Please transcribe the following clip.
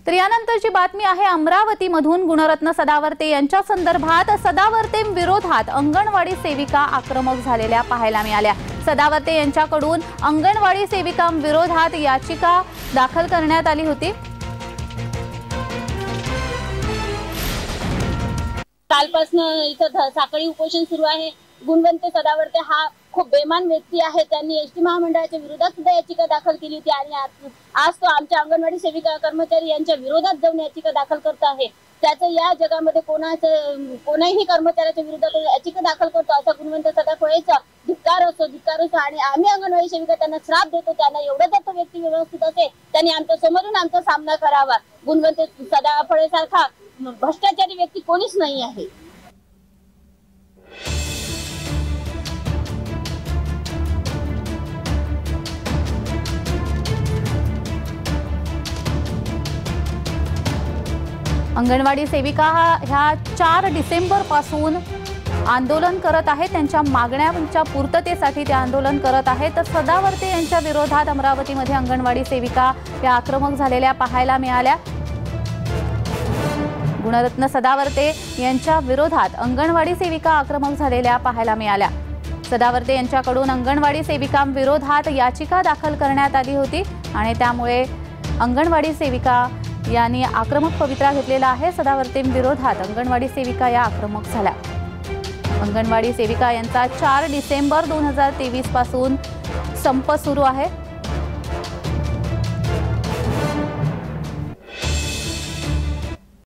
तर यानंतरची बातमी आहे अमरावतीमधून गुणरत्न सदावर्ते यांच्या संदर्भात सदावर्ते विरोधात अंगणवाडी सेविका आक्रमक झालेल्या पाहायला मिळाल्या। सदावर्ते यांच्याकडून अंगणवाडी सेविकांविरोधात याचिका दाखल करण्यात आली होती। कालपासून इथं साखळी उपोषण सुरू आहे। गुणवंत सदावर्ते हा खूप बेमान व्यक्ती आहे। त्यांनी एसटी महामंडळाच्या विरोधात सुद्धा याचिका दाखल केली होती आणि आज तो आमच्या अंगणवाडी सेविका कर्मचारी यांच्या विरोधात जाऊन याचिका दाखल करत आहे। त्याचं या जगामध्ये कोणाही कर्मचाऱ्याच्या विरोधात याचिका दाखल करतो असा गुणवंत सदाफळेचा धिक्कार असतो आणि आम्ही अंगणवाडी सेविका त्यांना श्राप देतो। त्यांना एवढं तर तो व्यक्ती व्यवस्थित असेल त्यांनी आमच्या समोरून आमचा सामना करावा। गुणवंत सदाफळेसारखा भ्रष्टाचारी व्यक्ती कोणीच नाही आहे। अंगणवाडी सेविका ह्या 4 डिसेंबर पासून आंदोलन करत आहेत। त्यांच्या मागण्यांच्या पूर्ततेसाठी ते आंदोलन करत आहेत। तर सदावर्ते यांच्या विरोधात अमरावतीमध्ये अंगणवाडी सेविका या आक्रमक झालेल्या पाहायला मिळाल्या। गुणरत्न सदावर्ते यांच्या विरोधात अंगणवाडी सेविका आक्रमक झालेल्या पाहायला मिळाल्या। सदावर्ते यांच्याकडून अंगणवाडी सेविकांविरोधात याचिका दाखल करण्यात आली होती आणि त्यामुळे अंगणवाडी सेविका यांनी आक्रमक पवित्रा घेतलेला आहे। सदावर्तेंविरोधात अंगणवाडी सेविका या आक्रमक झाल्या। अंगणवाडी सेविका यांचा 4 डिसेंबर 2023 पासून संप सुरू आहे।